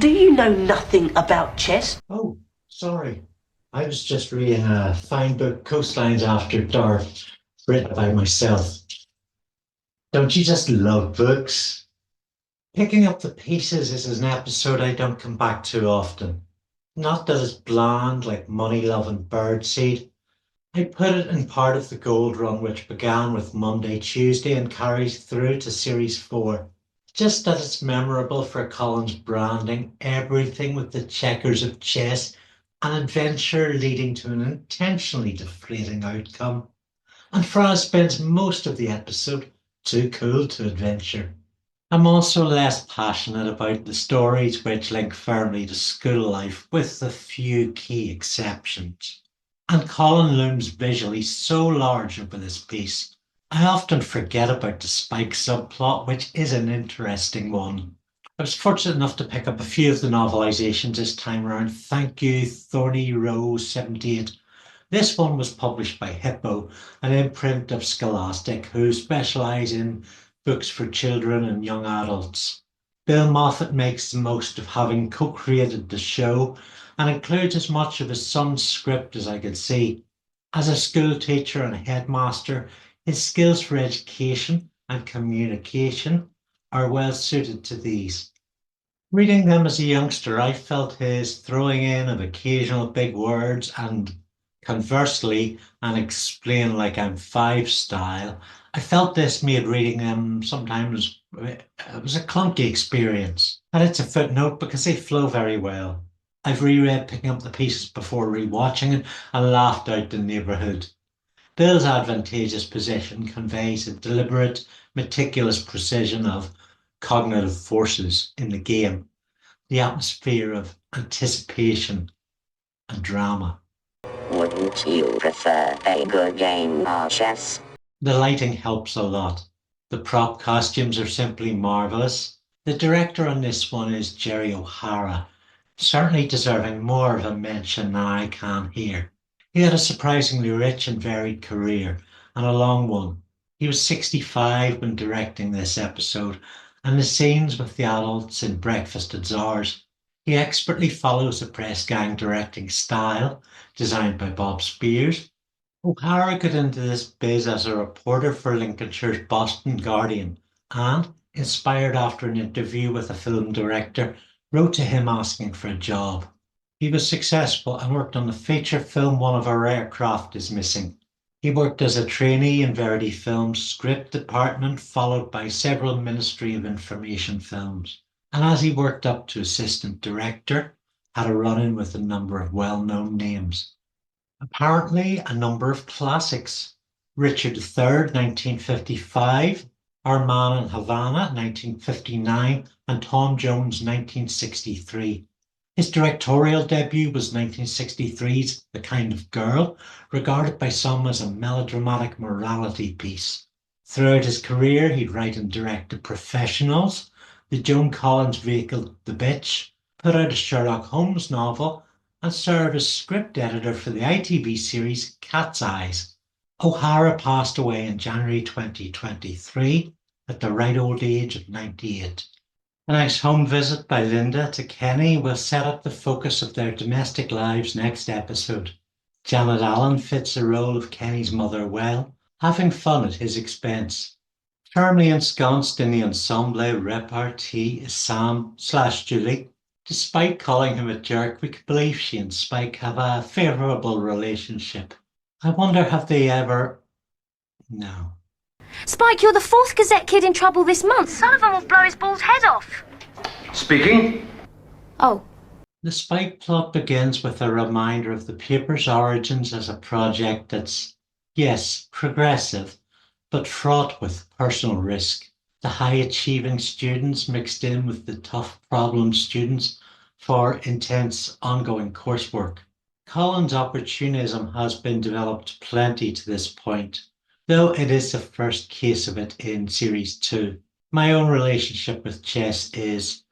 Do you know nothing about chess? Oh, sorry. I was just reading a fine book, Coastlines After Dark, written by myself. Don't you just love books? Picking up the pieces is an episode I don't come back to often. Not that it's bland like Money, Love and Birdseed. I put it in part of the gold run which began with Monday, Tuesday and carries through to Series 4. Just that it's memorable for Colin's branding, everything with the checkers of chess, an adventure leading to an intentionally deflating outcome. And Frazz spends most of the episode too cool to adventure. I'm also less passionate about the stories which link firmly to school life, with a few key exceptions. And Colin looms visually so large over this piece. I often forget about the Spike subplot, which is an interesting one. I was fortunate enough to pick up a few of the novelisations this time around. Thank you, Thorny Rose 78. This one was published by Hippo, an imprint of Scholastic, who specialise in books for children and young adults. Bill Moffat makes the most of having co-created the show and includes as much of his son's script as I could see. As a school teacher and headmaster, his skills for education and communication are well suited to these. Reading them as a youngster, I felt his throwing in of occasional big words and, conversely, an explain like I'm five style. I felt this made reading them sometimes, it was a clunky experience. And it's a footnote because they flow very well. I've reread picking up the pieces before rewatching it and laughed out the neighbourhood. Bill's advantageous position conveys a deliberate, meticulous precision of cognitive forces in the game, the atmosphere of anticipation and drama. Wouldn't you prefer a good game of chess? The lighting helps a lot. The prop costumes are simply marvellous. The director on this one is Jerry O'Hara, certainly deserving more of a mention than I can here. He had a surprisingly rich and varied career, and a long one. He was 65 when directing this episode, and the scenes with the adults in Breakfast at Czars. He expertly follows the press gang directing style, designed by Bob Spears. O'Hara got into this biz as a reporter for Lincolnshire's Boston Guardian, and, inspired after an interview with a film director, wrote to him asking for a job. He was successful and worked on the feature film One of Our Aircraft is Missing. He worked as a trainee in Verity Films' script department, followed by several Ministry of Information films. And as he worked up to assistant director, had a run-in with a number of well-known names. Apparently, a number of classics. Richard III, 1955, Our Man in Havana, 1959, and Tom Jones, 1963. His directorial debut was 1963's The Kind of Girl, regarded by some as a melodramatic morality piece. Throughout his career, he'd write and direct The Professionals, the Joan Collins vehicle The Bitch, put out a Sherlock Holmes novel, and served as script editor for the ITV series Cat's Eyes. O'Hara passed away in January 2023 at the ripe old age of 98. The next home visit by Linda to Kenny will set up the focus of their domestic lives next episode. Janet Allen fits the role of Kenny's mother well, having fun at his expense. Firmly ensconced in the ensemble repartee is Sam/Julie. Despite calling him a jerk, we could believe she and Spike have a favourable relationship. I wonder, have they ever... No. Spike, you're the fourth Gazette kid in trouble this month. Sullivan will blow his bald head off. Speaking. Oh. The Spike plot begins with a reminder of the paper's origins as a project that's, yes, progressive, but fraught with personal risk. The high-achieving students mixed in with the tough problem students for intense ongoing coursework. Colin's opportunism has been developed plenty to this point, though it is the first case of it in Series 2. My own relationship with chess is,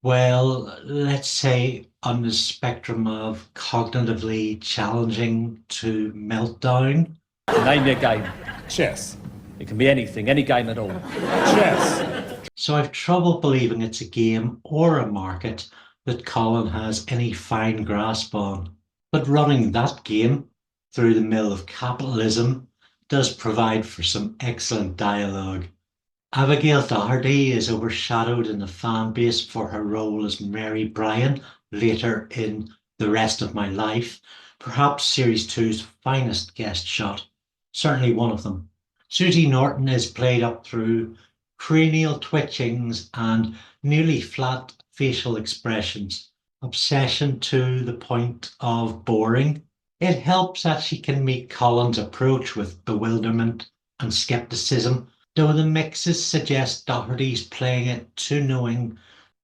well, let's say on the spectrum of cognitively challenging to meltdown. Name your game. Chess. It can be anything, any game at all. Chess. So I've trouble believing it's a game or a market that Colin has any fine grasp on. But running that game through the mill of capitalism does provide for some excellent dialogue. Abigail Doherty is overshadowed in the fan base for her role as Mary Bryan later in The Rest of My Life, perhaps Series 2's finest guest shot, certainly one of them. Susie Norton is played up through cranial twitchings and nearly flat facial expressions, obsession to the point of boring. It helps that she can meet Colin's approach with bewilderment and skepticism, though the mixes suggest Doherty's playing it too knowing,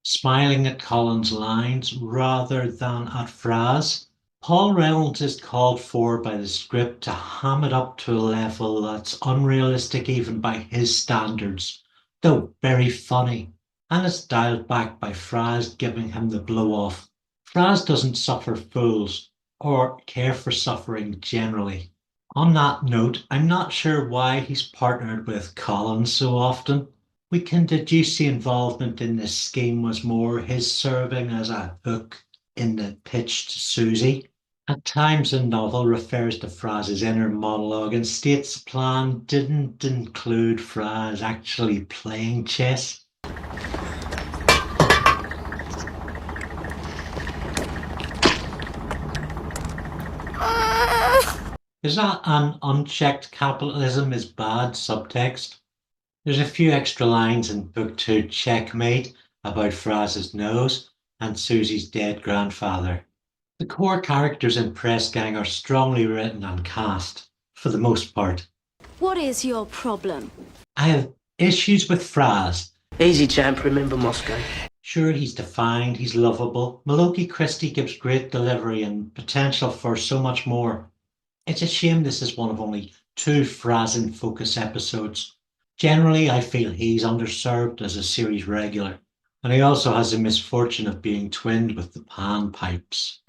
smiling at Colin's lines rather than at Frazz. Paul Reynolds is called for by the script to ham it up to a level that's unrealistic even by his standards, though very funny, and is dialed back by Frazz giving him the blow-off. Frazz doesn't suffer fools, or care for suffering generally. On that note, I'm not sure why he's partnered with Colin so often. We can deduce the involvement in this scheme was more his serving as a hook in the pitch to Susie. At times the novel refers to Frazz's inner monologue and states the plan didn't include Frazz actually playing chess. Is that an unchecked capitalism is bad subtext? There's a few extra lines in Book 2 Checkmate about Frazz's nose and Susie's dead grandfather. The core characters in Press Gang are strongly written and cast, for the most part. What is your problem? I have issues with Frazz. Easy, champ, remember Moscow. Sure, he's defined, he's lovable. Mmolki Chrystie gives great delivery and potential for so much more. It's a shame this is one of only 2 Frazz in focus episodes. Generally, I feel he's underserved as a series regular, and he also has the misfortune of being twinned with the pan pipes.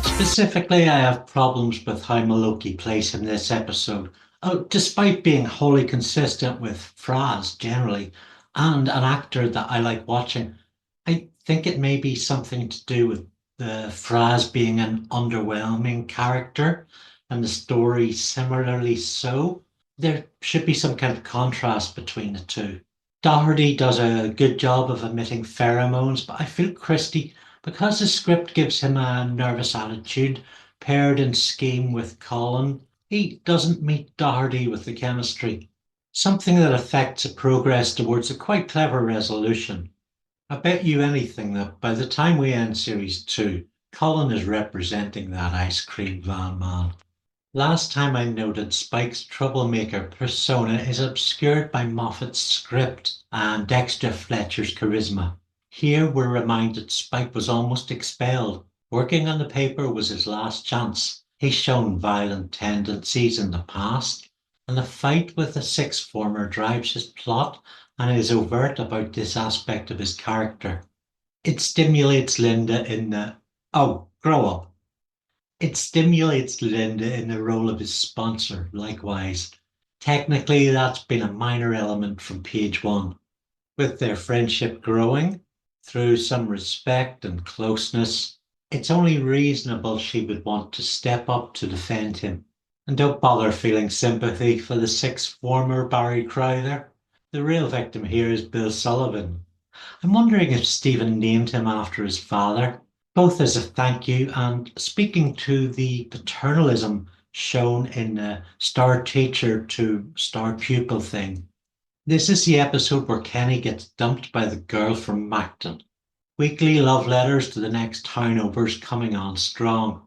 Specifically, I have problems with how Mmolki plays him this episode. Despite being wholly consistent with Frazz generally, and an actor that I like watching, I think it may be something to do with the Frazz being an underwhelming character and the story similarly so. There should be some kind of contrast between the two. Doherty does a good job of emitting pheromones, but I feel Chrystie, because the script gives him a nervous attitude paired in scheme with Colin, he doesn't meet Doherty with the chemistry. Something that affects the progress towards a quite clever resolution. I bet you anything that by the time we end Series 2, Colin is representing that ice cream van man. Last time I noted Spike's troublemaker persona is obscured by Moffat's script and Dexter Fletcher's charisma. Here we're reminded Spike was almost expelled. Working on the paper was his last chance. He's shown violent tendencies in the past, and the fight with the sixth former drives his plot and is overt about this aspect of his character. It stimulates Linda in the... Oh, grow up. It stimulates Linda in the role of his sponsor, likewise. Technically, that's been a minor element from page 1. With their friendship growing, through some respect and closeness, it's only reasonable she would want to step up to defend him. And don't bother feeling sympathy for the sixth former Barry Crowther. The real victim here is Bill Sullivan. I'm wondering if Stephen named him after his father, both as a thank you and speaking to the paternalism shown in the star teacher to star pupil thing. This is the episode where Kenny gets dumped by the girl from Macton. Weekly love letters to the next townovers coming on strong.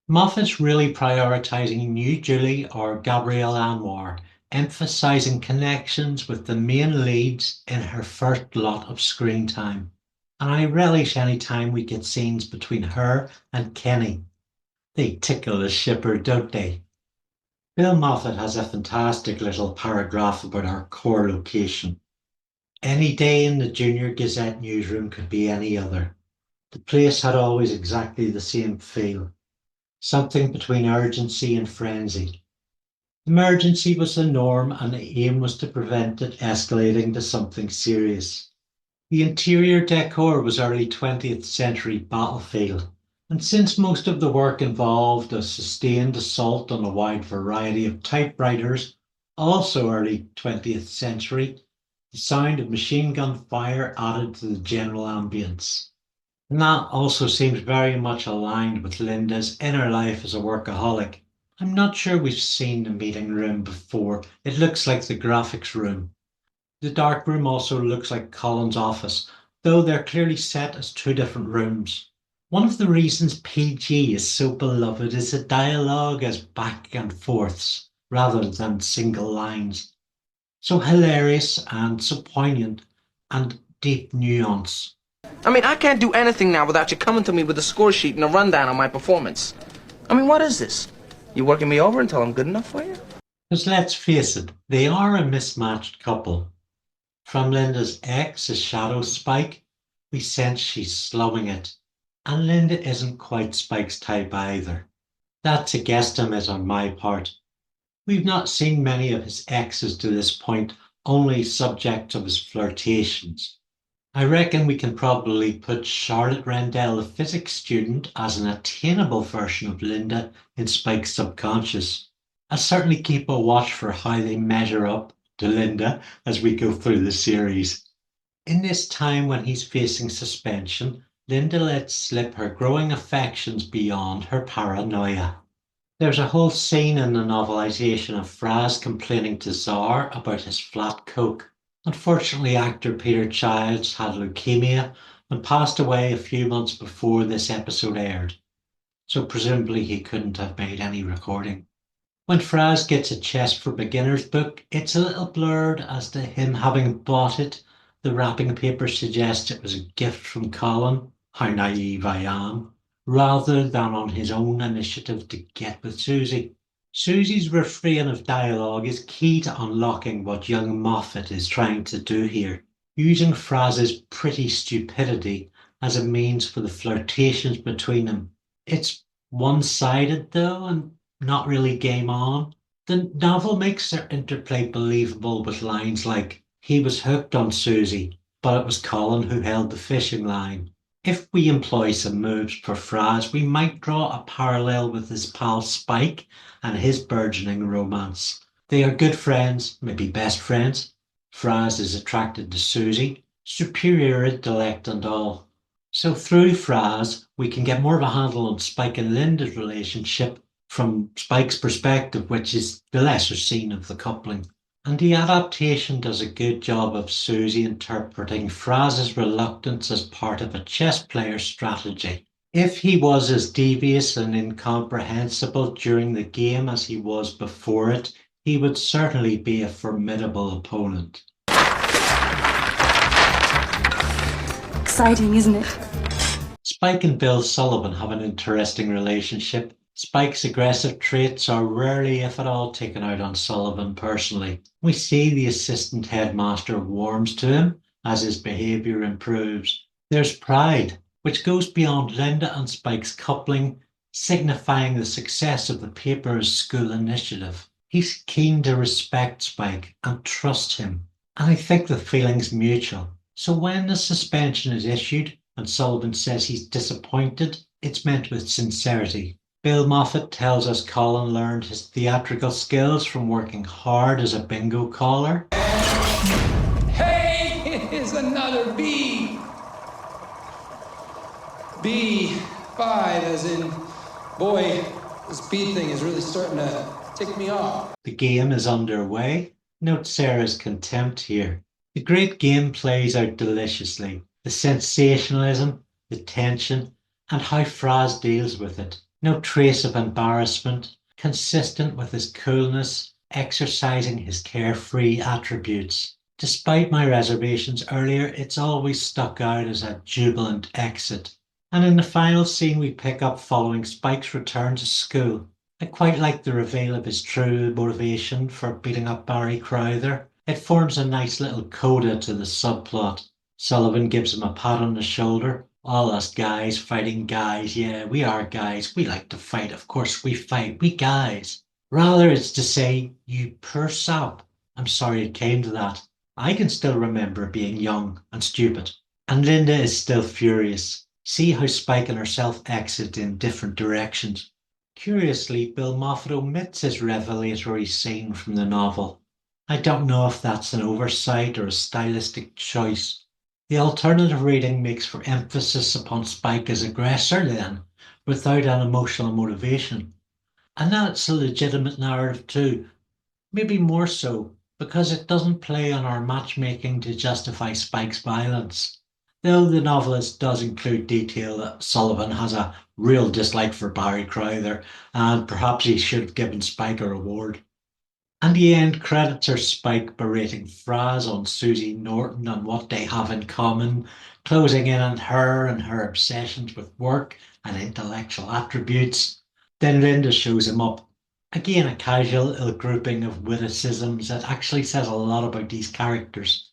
Moffat's really prioritising new Julie or Gabrielle Anwar, emphasising connections with the main leads in her first lot of screen time. And I relish any time we get scenes between her and Kenny. They tickle the shipper, don't they? Bill Moffat has a fantastic little paragraph about our core location. Any day in the Junior Gazette newsroom could be any other. The place had always exactly the same feel. Something between urgency and frenzy. Emergency was the norm and the aim was to prevent it escalating to something serious. The interior decor was early 20th century battlefield, and since most of the work involved a sustained assault on a wide variety of typewriters, also early 20th century, the sound of machine gun fire added to the general ambience. And that also seems very much aligned with Linda's inner life as a workaholic. I'm not sure we've seen the meeting room before. It looks like the graphics room. The dark room also looks like Colin's office, though they're clearly set as two different rooms. One of the reasons PG is so beloved is the dialogue as back and forths rather than single lines. So hilarious and so poignant and deep nuance. I mean, I can't do anything now without you coming to me with a score sheet and a rundown on my performance. I mean, what is this? You working me over until I'm good enough for you? Because let's face it, they are a mismatched couple. From Linda's ex as Shadow Spike, we sense she's slowing it. And Linda isn't quite Spike's type either. That's a guesstimate on my part. We've not seen many of his exes to this point, only subjects of his flirtations. I reckon we can probably put Charlotte Rendell, the physics student, as an attainable version of Linda in Spike's subconscious. I'll certainly keep a watch for how they measure up to Linda as we go through the series. In this time when he's facing suspension, Linda lets slip her growing affections beyond her paranoia. There's a whole scene in the novelisation of Frazz complaining to Czar about his flat coke. Unfortunately, actor Peter Childs had leukemia and passed away a few months before this episode aired, so presumably he couldn't have made any recording. When Frazz gets a Chess for Beginners book, it's a little blurred as to him having bought it. The wrapping paper suggests it was a gift from Colin, how naive I am, rather than on his own initiative to get with Susie. Susie's refrain of dialogue is key to unlocking what young Moffat is trying to do here, using Frazz's pretty stupidity as a means for the flirtations between them. It's one-sided though, and not really game on. The novel makes their interplay believable with lines like, "He was hooked on Susie, but it was Colin who held the fishing line." If we employ some moves for Frazz, we might draw a parallel with his pal Spike and his burgeoning romance. They are good friends, maybe best friends. Frazz is attracted to Susie, superior intellect and all. So through Frazz, we can get more of a handle on Spike and Linda's relationship from Spike's perspective, which is the lesser scene of the coupling. And the adaptation does a good job of Susie interpreting Frazz's reluctance as part of a chess player's strategy. If he was as devious and incomprehensible during the game as he was before it, he would certainly be a formidable opponent. Exciting, isn't it? Spike and Bill Sullivan have an interesting relationship. Spike's aggressive traits are rarely, if at all, taken out on Sullivan personally. We see the assistant headmaster warms to him as his behaviour improves. There's pride, which goes beyond Linda and Spike's coupling, signifying the success of the paper's school initiative. He's keen to respect Spike and trust him, and I think the feeling's mutual. So when the suspension is issued and Sullivan says he's disappointed, it's meant with sincerity. Bill Moffat tells us Colin learned his theatrical skills from working hard as a bingo caller. Hey, here's another B. B5, as in, boy, this B thing is really starting to tick me off. The game is underway. Note Sarah's contempt here. The great game plays out deliciously. The sensationalism, the tension, and how Frazz deals with it. No trace of embarrassment, consistent with his coolness, exercising his carefree attributes. Despite my reservations earlier, it's always stuck out as a jubilant exit. And in the final scene we pick up following Spike's return to school. I quite like the reveal of his true motivation for beating up Barry Crowther. It forms a nice little coda to the subplot. Sullivan gives him a pat on the shoulder. All us guys fighting guys, yeah, we are guys. We like to fight, of course we fight, we guys. Rather, it's to say, you poor sap. I'm sorry it came to that. I can still remember being young and stupid. And Linda is still furious. See how Spike and herself exit in different directions. Curiously, Bill Moffat omits his revelatory scene from the novel. I don't know if that's an oversight or a stylistic choice. The alternative reading makes for emphasis upon Spike as aggressor then, without an emotional motivation. And that's a legitimate narrative too, maybe more so, because it doesn't play on our matchmaking to justify Spike's violence. Though the novelist does include detail that Sullivan has a real dislike for Barry Crowther, and perhaps he should have given Spike a reward. And the end credits are Spike berating Frazz on Susie Norton and what they have in common, closing in on her and her obsessions with work and intellectual attributes. Then Linda shows him up. Again, a casual grouping of witticisms that actually says a lot about these characters.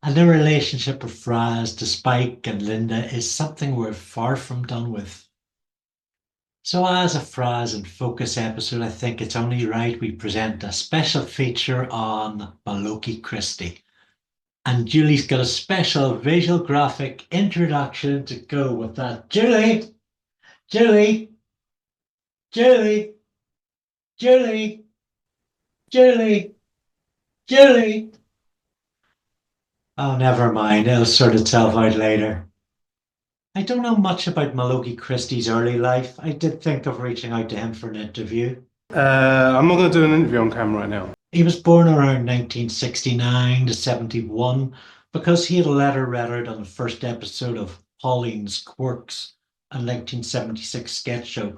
And the relationship of Frazz to Spike and Linda is something we're far from done with. So as a Frazz and Focus episode, I think it's only right we present a special feature on Mmolki Chrystie. And Julie's got a special visual graphic introduction to go with that. Julie! Julie! Julie! Julie! Julie! Julie! Oh, never mind. It'll sort itself out later. I don't know much about Mmolki Chrystie's early life. I did think of reaching out to him for an interview. I'm not going to do an interview on camera right now. He was born around 1969 to 71 because he had a letter read out on the first episode of Pauline's Quirks, a 1976 sketch show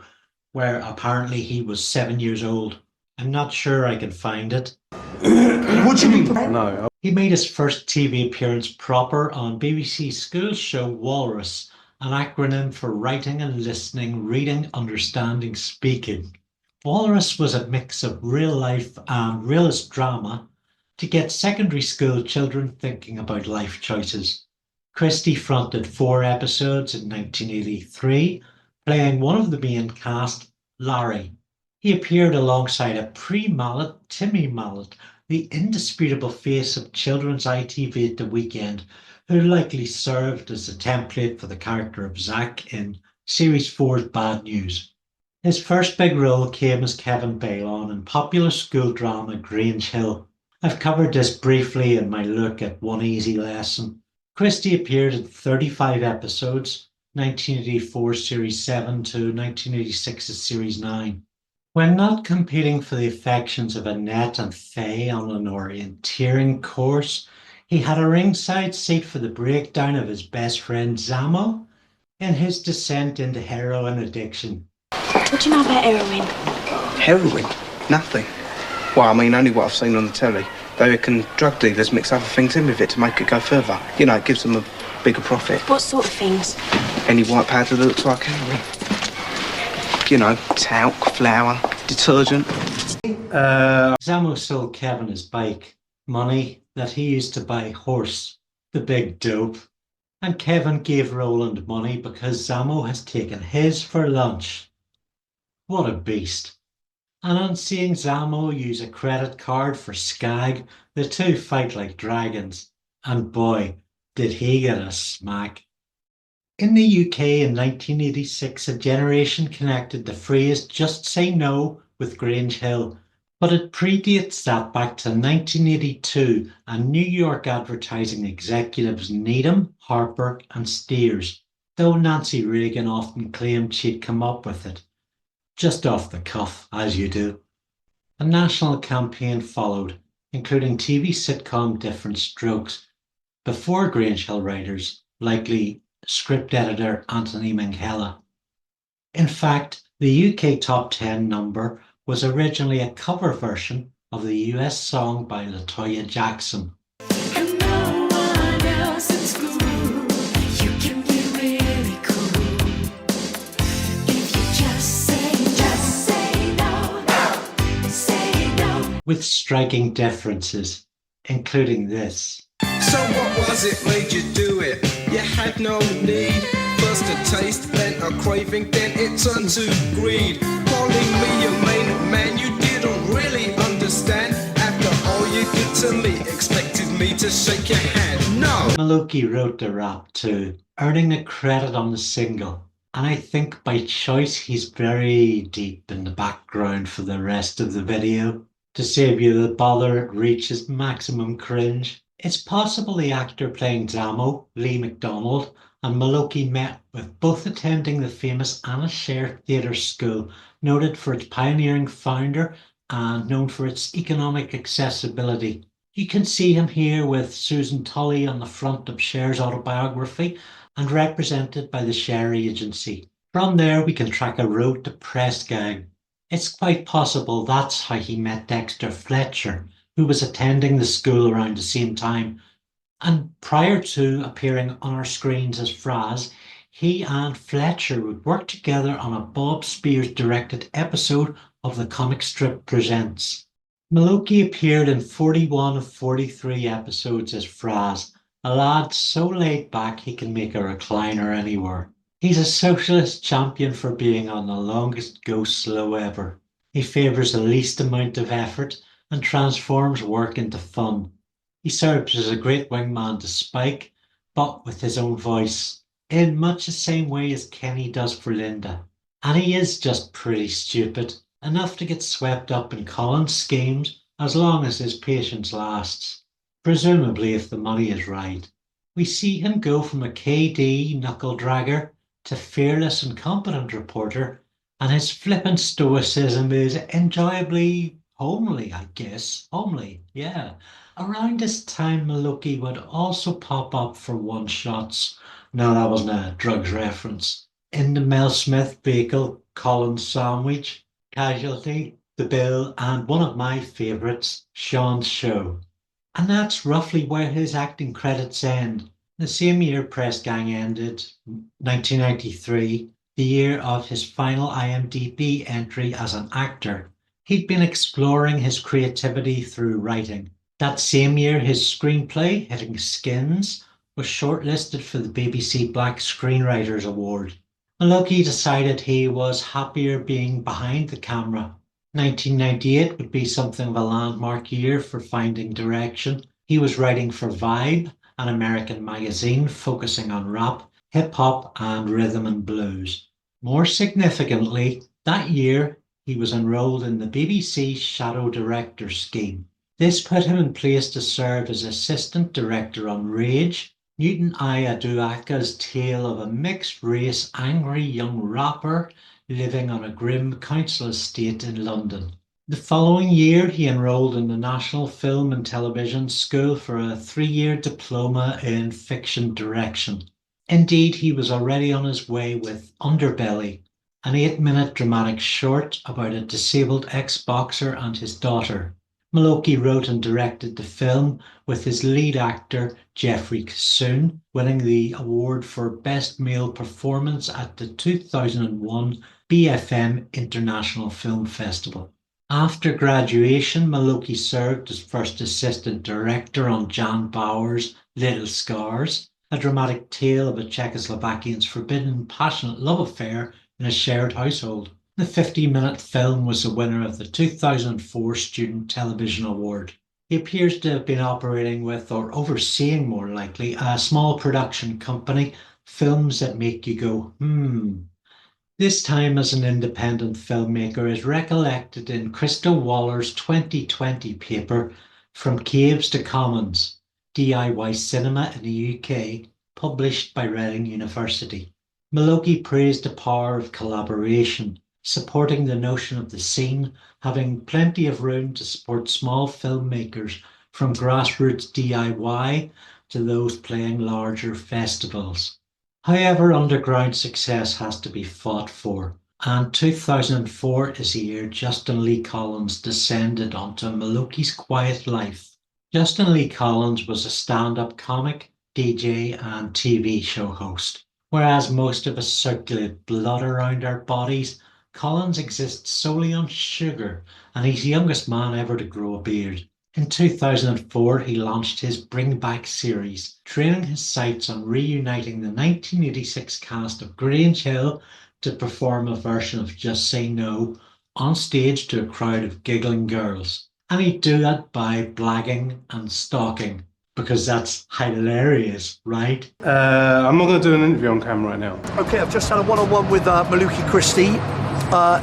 where apparently he was 7 years old. I'm not sure I can find it. What do you mean? No. He made his first TV appearance proper on BBC's school show Walrus, an acronym for Writing and Listening, Reading, Understanding, Speaking. Walrus was a mix of real life and realist drama to get secondary school children thinking about life choices. Chrystie fronted 4 episodes in 1983, playing one of the main cast, Larry. He appeared alongside a pre-Mallet Timmy Mallet, the indisputable face of children's ITV at the weekend, who likely served as the template for the character of Zach in Series 4's Bad News. His first big role came as Kevin Bailon in popular school drama Grange Hill. I've covered this briefly in my look at One Easy Lesson. Chrystie appeared in 35 episodes, 1984 Series 7 to 1986's Series 9. When not competing for the affections of Annette and Faye on an orienteering course, he had a ringside seat for the breakdown of his best friend Zamo in his descent into heroin addiction. What do you know about heroin? Heroin? Nothing. Well, I mean, only what I've seen on the telly. They reckon drug dealers mix other things in with it to make it go further. You know, it gives them a bigger profit. What sort of things? Any white powder that looks like heroin. You know, talc, flour, detergent. Zamo sold Kevin his bike, money that he used to buy Horse, the big dope. And Kevin gave Roland money because Zamo has taken his for lunch. What a beast. And on seeing Zamo use a credit card for Skag, the two fight like dragons. And boy, did he get a smack. In the UK in 1986, a generation connected the phrase "just say no" with Grange Hill, but it predates that back to 1982 and New York advertising executives Needham, Harper and Steers, though Nancy Reagan often claimed she'd come up with it. Just off the cuff, as you do. A national campaign followed, including TV sitcom Different Strokes, before Grange Hill writers, likely script editor Anthony Minghella. In fact, the UK top 10 number was originally a cover version of the US song by LaToya Jackson. With striking differences, including this. So what was it made you do it? You had no need. First a taste, then a craving, then it turned to greed. Calling me your main man, you didn't really understand. After all you did to me, expected me to shake your hand. No! Mmolki wrote the rap too, earning a credit on the single. And I think by choice he's very deep in the background for the rest of the video to save you the bother it reaches maximum cringe. It's possible the actor playing Damo, Lee McDonald, and Mmolki met with both attending the famous Anna Sher Theatre School, noted for its pioneering founder and known for its economic accessibility. You can see him here with Susan Tully on the front of Cher's autobiography and represented by the Cher Agency. From there we can track a road to press gang. It's quite possible that's how he met Dexter Fletcher, who was attending the school around the same time. And prior to appearing on our screens as Frazz, he and Fletcher would work together on a Bob Spears directed episode of the comic strip Presents. Mmolki appeared in 41 of 43 episodes as Frazz, a lad so laid back he can make a recliner anywhere. He's a socialist champion for being on the longest go slow ever. He favours the least amount of effort and transforms work into fun. He serves as a great wingman to Spike, but with his own voice, in much the same way as Kenny does for Linda. And he is just pretty stupid, enough to get swept up in Colin's schemes as long as his patience lasts. Presumably if the money is right. We see him go from a KD knuckle-dragger to fearless and competent reporter, and his flippant stoicism is enjoyably homely, I guess. Homely, yeah. Around this time, Mmolki would also pop up for one-shots. No, that wasn't a drugs reference. In the Mel Smith vehicle, Colin's Sandwich, Casualty, The Bill, and one of my favourites, Sean's Show. And that's roughly where his acting credits end. The same year Press Gang ended, 1993, the year of his final IMDb entry as an actor. He'd been exploring his creativity through writing. That same year, his screenplay, Hitting Skins, was shortlisted for the BBC Black Screenwriters Award. Mmolki decided he was happier being behind the camera. 1998 would be something of a landmark year for finding direction. He was writing for Vibe, an American magazine focusing on rap, hip-hop and rhythm and blues. More significantly, that year he was enrolled in the BBC Shadow Director Scheme. This put him in place to serve as assistant director on Rage, Newton Ayaduaka's tale of a mixed-race, angry young rapper living on a grim council estate in London. The following year, he enrolled in the National Film and Television School for a 3-year diploma in fiction direction. Indeed, he was already on his way with Underbelly, an 8-minute dramatic short about a disabled ex-boxer and his daughter. Mmolki wrote and directed the film with his lead actor Jemric soon winning the award for Best Male Performance at the 2001 BFM International Film Festival. After graduation, Mmolki served as first assistant director on Jan Bauer's Little Scars, a dramatic tale of a Czechoslovakian's forbidden passionate love affair in a shared household. The 50-minute film was the winner of the 2004 Student Television Award. He appears to have been operating with, or overseeing more likely, a small production company, Films That Make You Go, This time as an independent filmmaker is recollected in Crystal Waller's 2020 paper, From Caves to Commons, DIY Cinema in the UK, published by Reading University. Mmolki praised the power of collaboration, supporting the notion of the scene, having plenty of room to support small filmmakers from grassroots DIY to those playing larger festivals. However, underground success has to be fought for, and 2004 is the year Justin Lee Collins descended onto Mmolki's quiet life. Justin Lee Collins was a stand-up comic, DJ and TV show host. Whereas most of us circulate blood around our bodies, Collins exists solely on sugar, and he's the youngest man ever to grow a beard. In 2004, he launched his Bring Back series, training his sights on reuniting the 1986 cast of Grange Hill to perform a version of Just Say No on stage to a crowd of giggling girls. And he'd do that by blagging and stalking. because that's hilarious, right? I'm not going to do an interview on camera right now. Okay, I've just had a one-on-one with Mmolki Chrystie.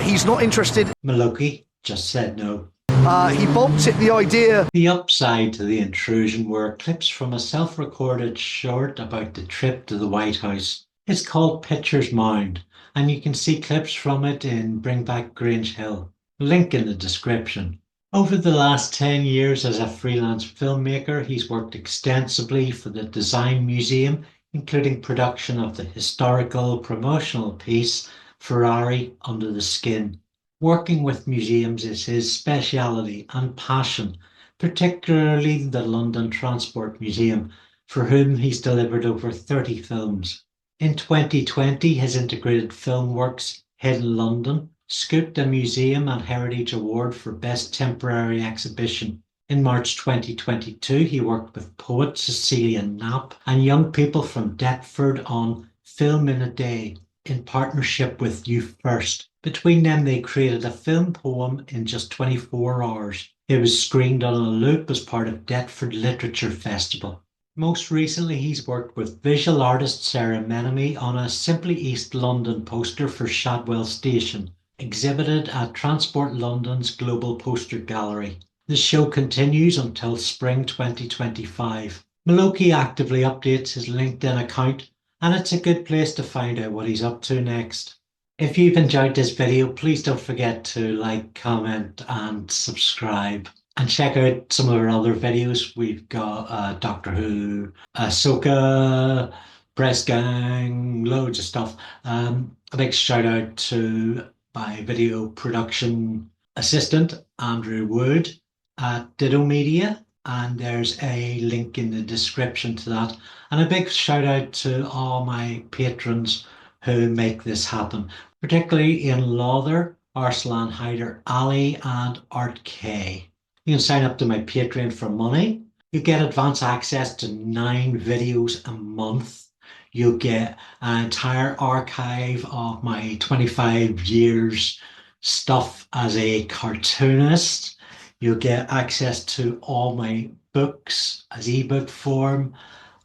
He's not interested. Mmolki just said no. He balked at the idea. The upside to the intrusion were clips from a self-recorded short about the trip to the White House. It's called Pictures Mound, and you can see clips from it in Bring Back Grange Hill. Link in the description. Over the last 10 years as a freelance filmmaker, he's worked extensively for the Design Museum, including production of the historical promotional piece Ferrari Under the Skin. Working with museums is his speciality and passion, particularly the London Transport Museum, for whom he's delivered over 30 films. In 2020, his integrated film works Hidden London scooped a Museum and Heritage Award for Best Temporary Exhibition. In March 2022, he worked with poet Cecilia Knapp and young people from Deptford on Film in a Day in partnership with You First. Between them, they created a film poem in just 24 hours. It was screened on a loop as part of Deptford Literature Festival. Most recently, he's worked with visual artist Sarah Menemy on a Simply East London poster for Shadwell Station, exhibited at Transport London's Global Poster Gallery. The show continues until spring 2025. Mmolki actively updates his LinkedIn account, and it's a good place to find out what he's up to next. If you've enjoyed this video, please don't forget to like, comment and subscribe. And check out some of our other videos. We've got Doctor Who, Ahsoka, Press Gang, loads of stuff. A big shout out to my video production assistant, Andree Wood at Ditto Media. And there's a link in the description to that. And a big shout out to all my patrons who make this happen, particularly in Lawther, Arsalan, Haider, Ali, and Art K. You can sign up to my Patreon for money. You get advance access to 9 videos a month. You'll get an entire archive of my 25 years stuff as a cartoonist. You'll get access to all my books as ebook form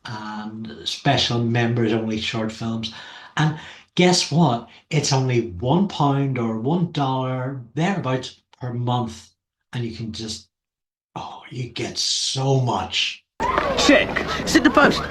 and special members only short films. And guess what? It's only £1 or $1 thereabouts per month. And you can just, you get so much. Check. It's in the post.